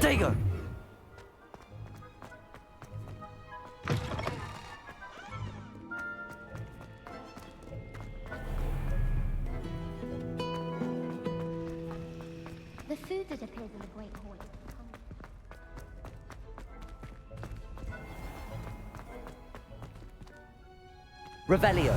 Protego! The food that appears in the Great Hall. Revelio.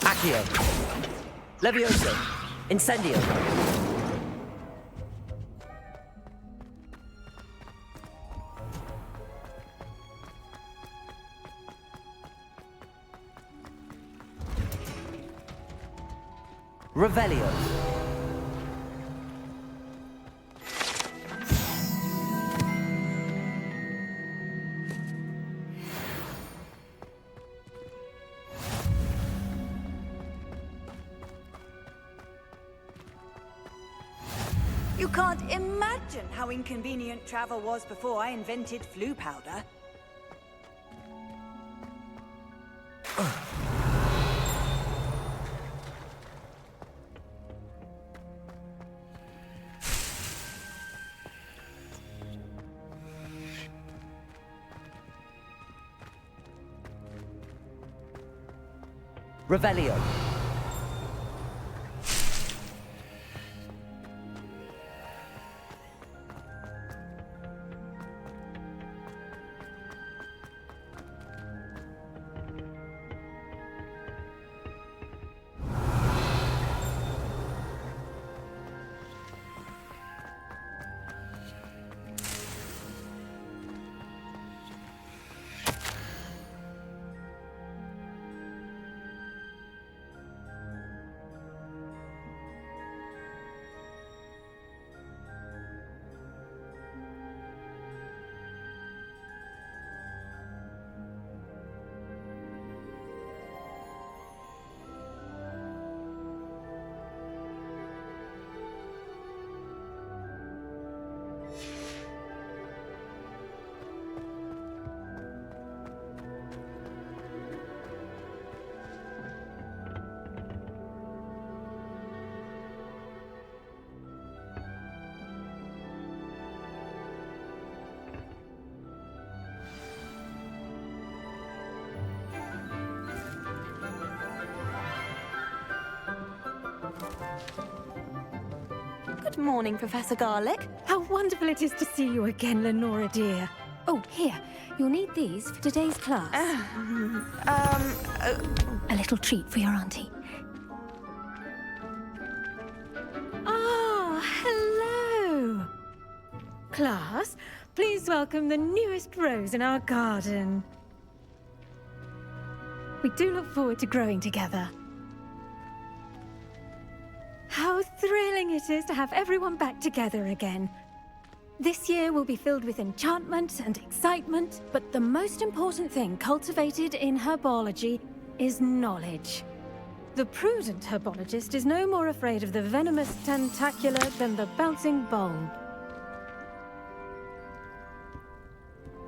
Accio. Levioso. Incendio. Revelio. You can't imagine how inconvenient travel was before I invented flu powder. Revelio. Good morning, Professor Garlick. How wonderful it is to see you again, Lenora dear. Oh, here. You'll need these for today's class. A little treat for your auntie. Ah, hello. Class, please welcome the newest rose in our garden. We do look forward to growing together. How thrilling it is to have everyone back together again. This year will be filled with enchantment and excitement, but the most important thing cultivated in herbology is knowledge. The prudent herbologist is no more afraid of the venomous tentacula than the bouncing bulb.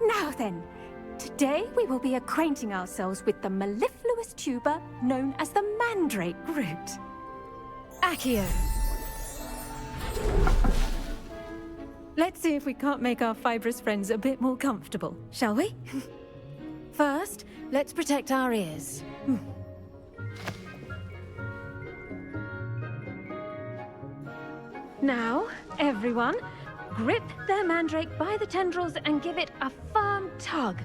Now then, today we will be acquainting ourselves with the mellifluous tuber known as the mandrake root. Accio. Let's see if we can't make our fibrous friends a bit more comfortable, shall we? First, let's protect our ears. Now, everyone, grip their mandrake by the tendrils and give it a firm tug.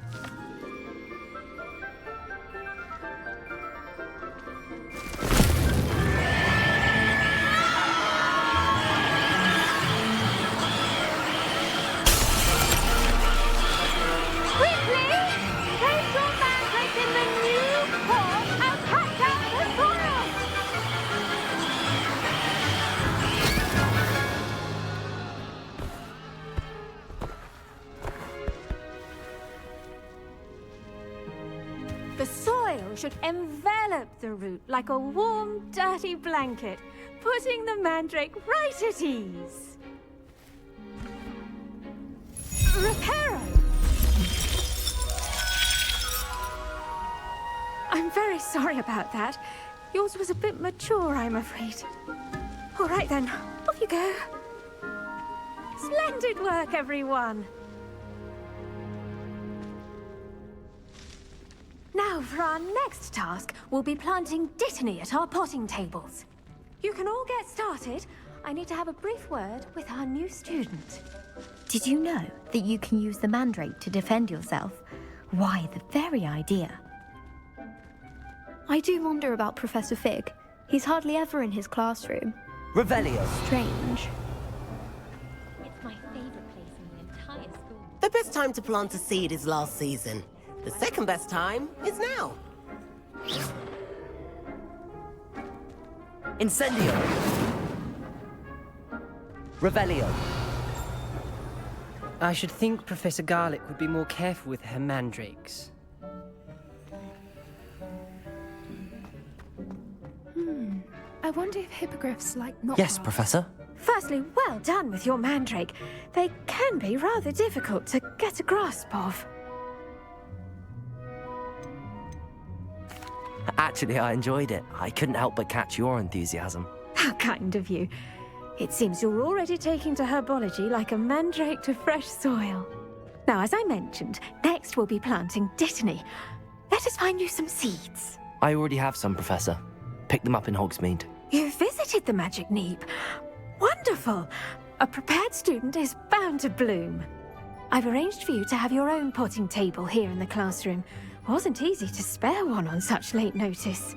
The soil should envelop the root like a warm, dirty blanket, putting the mandrake right at ease. very sorry about that. Yours was a bit mature, I'm afraid. All right then, off you go. Splendid work, everyone. Now, for our next task, we'll be planting Dittany at our potting tables. You can all get started. I need to have a brief word with our new student. Did you know that you can use the mandrake to defend yourself? Why, the very idea. I do wonder about Professor Fig. He's hardly ever in his classroom. Revelio. Strange. It's my favorite place in the entire school. The best time to plant a seed is last season. The second best time is now. Incendio. Revelio. I should think Professor Garlick would be more careful with her mandrakes. I wonder if hippogriffs like not. Yes, Professor. Firstly, well done with your mandrake. They can be rather difficult to get a grasp of. Actually, I enjoyed it. I couldn't help but catch your enthusiasm. How kind of you. It seems you're already taking to herbology like a mandrake to fresh soil. Now, as I mentioned, next we'll be planting Dittany. Let us find you some seeds. I already have some, Professor. Picked them up in Hogsmeade. You visited the Magic Neep. Wonderful! A prepared student is bound to bloom. I've arranged for you to have your own potting table here in the classroom. Wasn't easy to spare one on such late notice.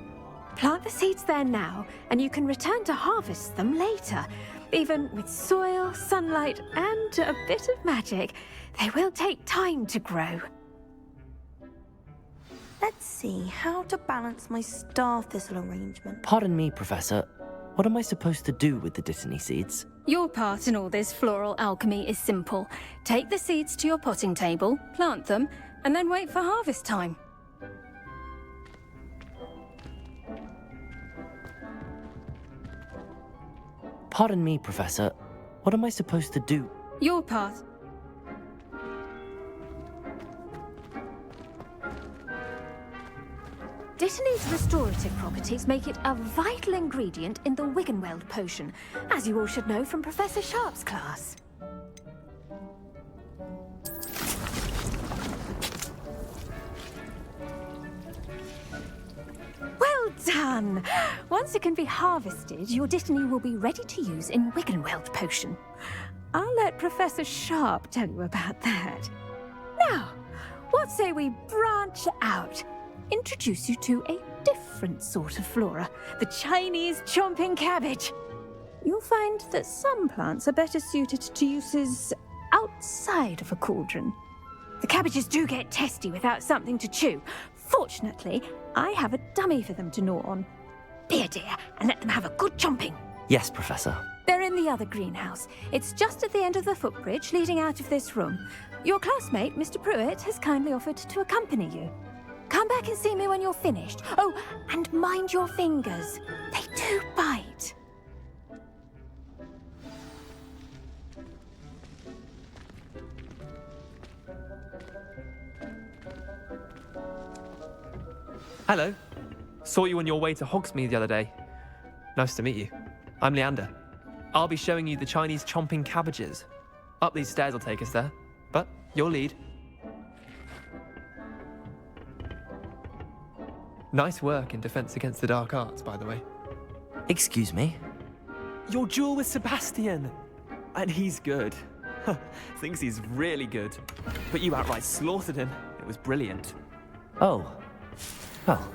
Plant the seeds there now, and you can return to harvest them later. Even with soil, sunlight, and a bit of magic, they will take time to grow. Let's see how to balance my star thistle arrangement. Pardon me, Professor. What am I supposed to do with the Dittany seeds? Your part in all this floral alchemy is simple. Take the seeds to your potting table, plant them, and then wait for harvest time. Pardon me, Professor. What am I supposed to do? Your part. Dittany's restorative properties make it a vital ingredient in the Wiggenweld potion, as you all should know from Professor Sharp's class. Well done! Once it can be harvested, your Dittany will be ready to use in Wiggenweld potion. I'll let Professor Sharp tell you about that. Now, what say we branch out? Introduce you to a different sort of flora, the Chinese chomping cabbage. You'll find that some plants are better suited to uses outside of a cauldron. The cabbages do get testy without something to chew. Fortunately, I have a dummy for them to gnaw on. Be a dear and let them have a good chomping. Yes, Professor. They're in the other greenhouse. It's just at the end of the footbridge leading out of this room. Your classmate, Mr. Pruitt, has kindly offered to accompany you. Come back and see me when you're finished. Oh, and mind your fingers. They do bite. Hello. Saw you on your way to Hogsmeade the other day. Nice to meet you. I'm Leander. I'll be showing you the Chinese chomping cabbages. Up these stairs will take us there, but you'll lead. Nice work in Defense Against the Dark Arts, by the way. Excuse me? Your duel with Sebastian! And he's good. Thinks he's really good. But you outright slaughtered him. It was brilliant. Oh. Well,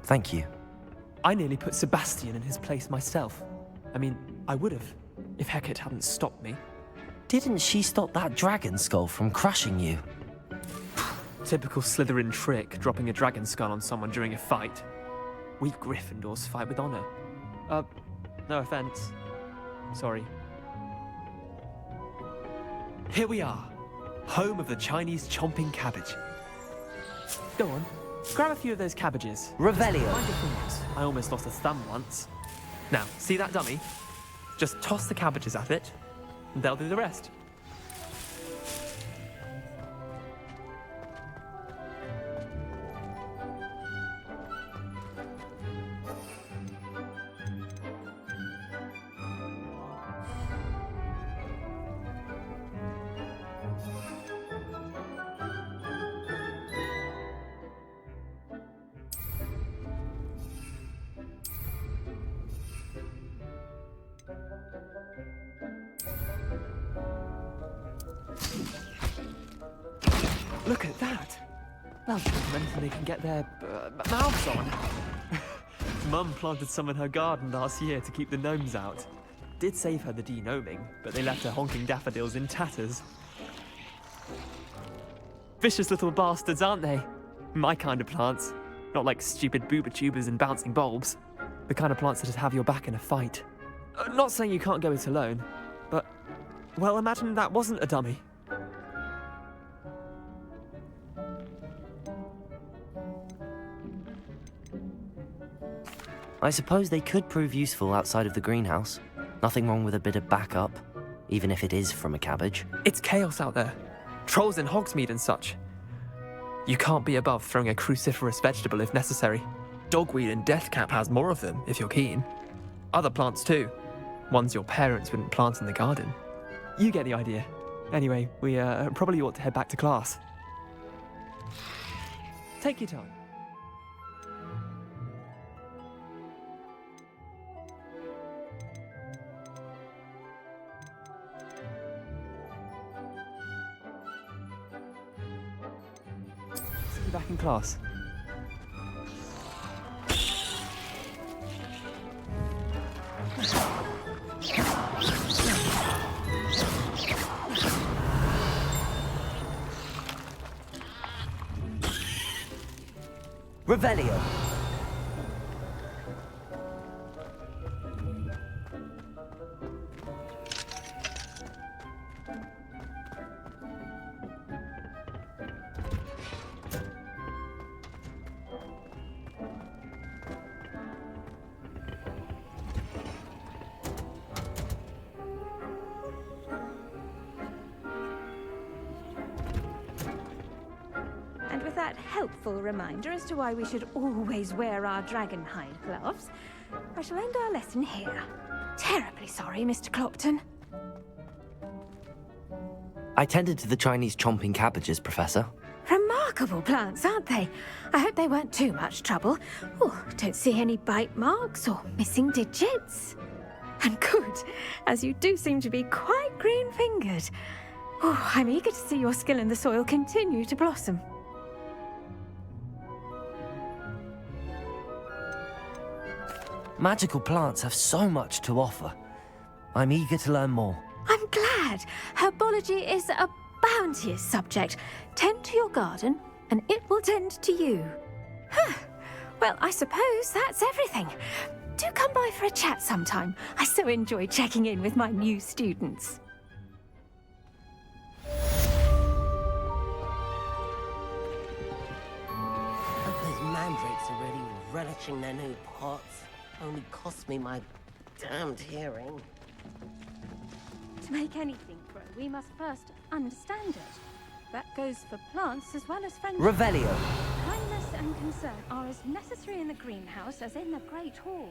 thank you. I nearly put Sebastian in his place myself. I mean, I would have, if Hecate hadn't stopped me. Didn't she stop that dragon skull from crushing you? Typical Slytherin trick, dropping a dragon skull on someone during a fight. We Gryffindors fight with honor. No offense. Sorry. Here we are, home of the Chinese chomping cabbage. Go on, grab a few of those cabbages. Revelio. Mind your fingers. I almost lost a thumb once. Now, see that dummy? Just toss the cabbages at it, and they'll do the rest. Look at that. They'll give them anything they can get their mouths on. Mum planted some in her garden last year to keep the gnomes out. Did save her the de-gnoming, but they left her honking daffodils in tatters. Vicious little bastards, aren't they? My kind of plants. Not like stupid booba tubers and bouncing bulbs. The kind of plants that'd have your back in a fight. Not saying you can't go it alone, but, well, imagine that wasn't a dummy. I suppose they could prove useful outside of the greenhouse. Nothing wrong with a bit of backup, even if it is from a cabbage. It's chaos out there. Trolls in Hogsmeade and such. You can't be above throwing a cruciferous vegetable if necessary. Dogweed and deathcap has more of them, if you're keen. Other plants too. Ones your parents wouldn't plant in the garden. You get the idea. Anyway, we probably ought to head back to class. Take your time. See you back in class. Revelio. And with that helpful reminder as to why we should always wear our dragonhide gloves, I shall end our lesson here. Terribly sorry, Mr. Clopton. I tended to the Chinese chomping cabbages, Professor. Remarkable plants, aren't they? I hope they weren't too much trouble. Oh, don't see any bite marks or missing digits. And good, as you do seem to be quite green-fingered. Oh, I'm eager to see your skill in the soil continue to blossom. Magical plants have so much to offer. I'm eager to learn more. I'm glad. Herbology is a bounteous subject. Tend to your garden, and it will tend to you. Well, I suppose that's everything. Do come by for a chat sometime. I so enjoy checking in with my new students. Hope those mandrakes are really relishing their new pots. Only cost me my damned hearing. To make anything grow, we must first understand it. That goes for plants as well as friendship. Revelio. Kindness and concern are as necessary in the greenhouse as in the Great Hall.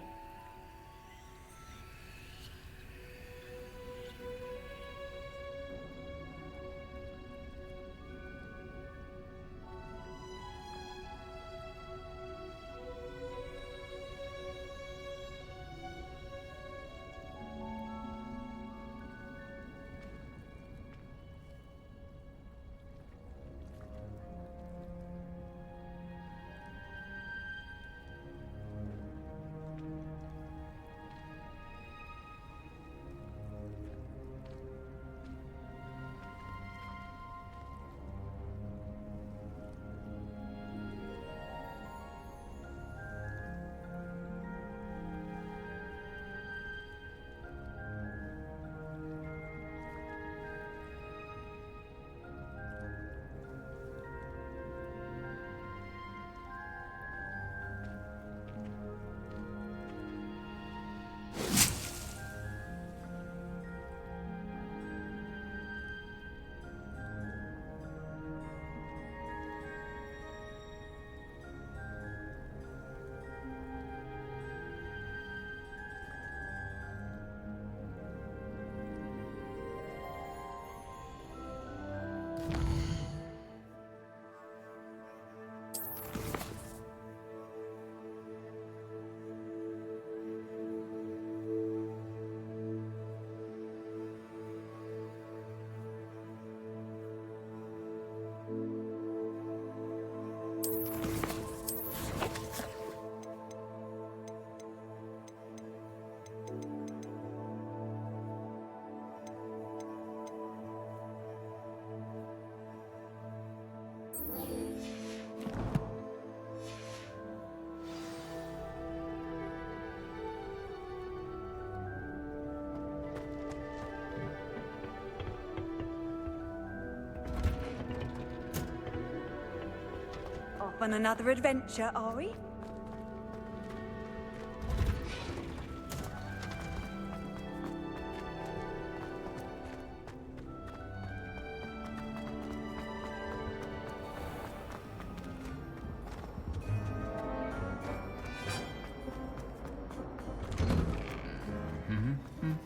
on another adventure, are we?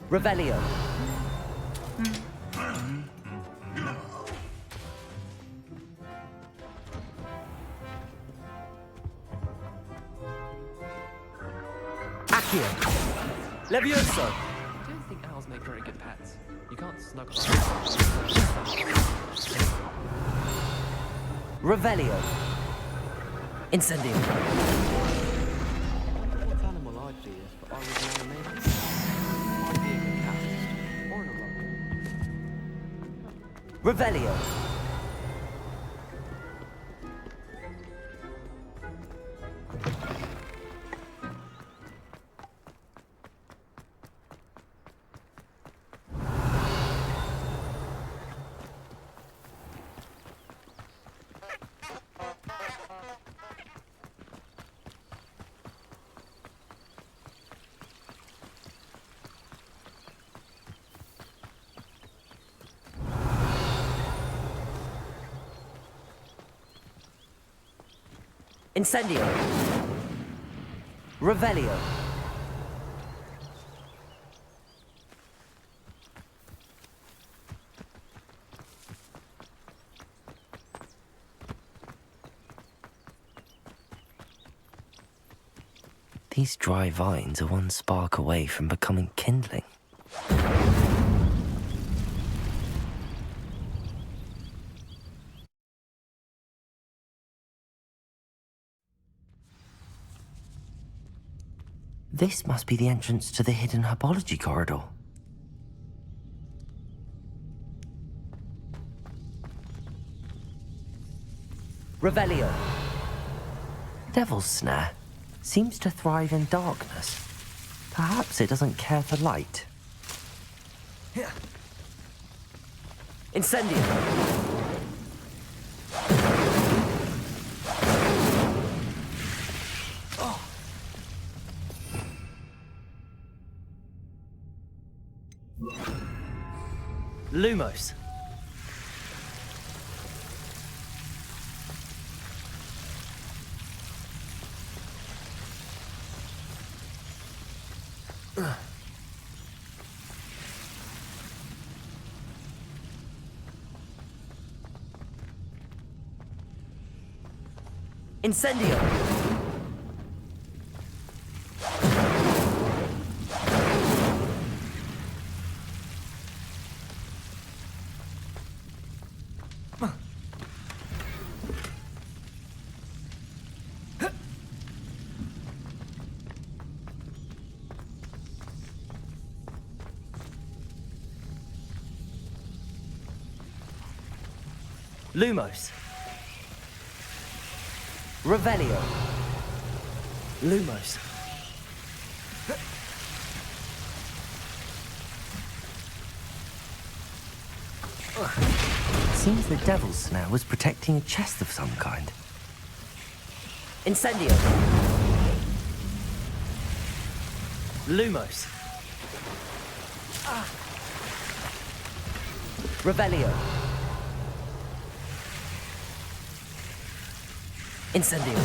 Revelio. Accio. Levioso. I don't think owls make very good pets. You can't snuggle. Revelio. Incendio. What animal I'd be if I was an animator? I'd be a good cat. Or an orangutan. Revelio. Incendio. Revelio. These dry vines are one spark away from becoming kindling. This must be the entrance to the hidden Herbology corridor. Revelio. Devil's Snare seems to thrive in darkness. Perhaps it doesn't care for light. Incendio. Lumos. Incendio. Lumos. Revelio. Lumos. Seems the Devil's Snare was protecting a chest of some kind. Incendio. Lumos. Revelio. Incendio.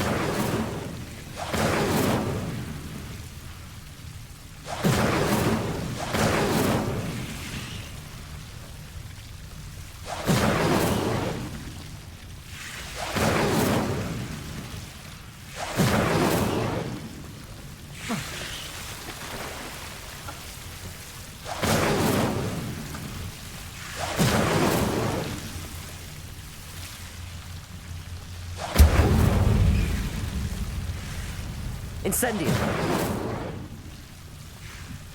Incendio.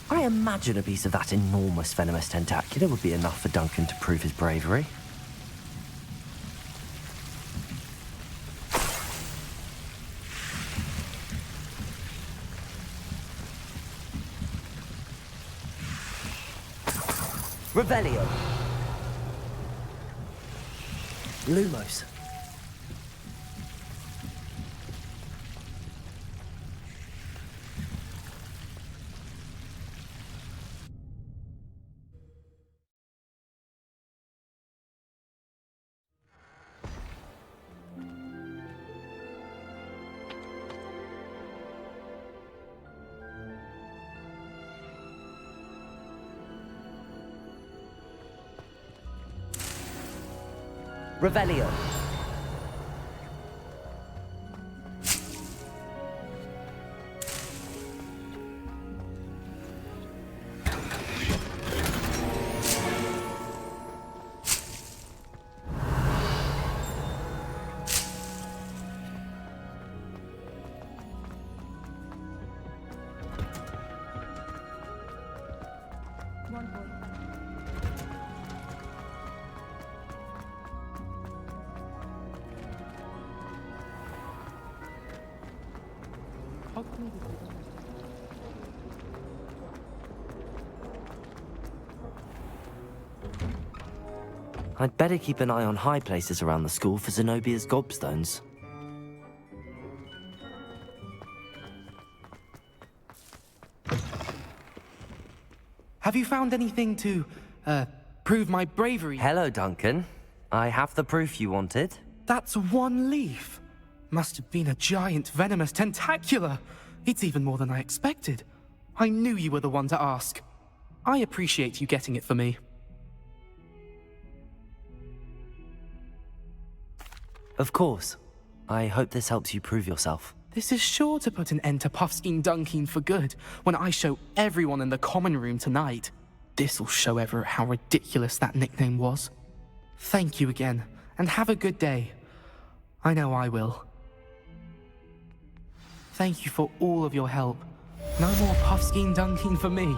I imagine a piece of that enormous venomous tentacular would be enough for Duncan to prove his bravery. Revelio. Lumos. Revelio. I'd better keep an eye on high places around the school for Zenobia's gobstones. Have you found anything to, prove my bravery? Hello, Duncan. I have the proof you wanted. That's one leaf. Must have been a giant venomous tentacula. It's even more than I expected. I knew you were the one to ask. I appreciate you getting it for me. Of course. I hope this helps you prove yourself. This is sure to put an end to Puffskein Dunkeen for good when I show everyone in the common room tonight. This'll show Everett how ridiculous that nickname was. Thank you again, and have a good day. I know I will. Thank you for all of your help. No more Puffskein Dunkeen for me.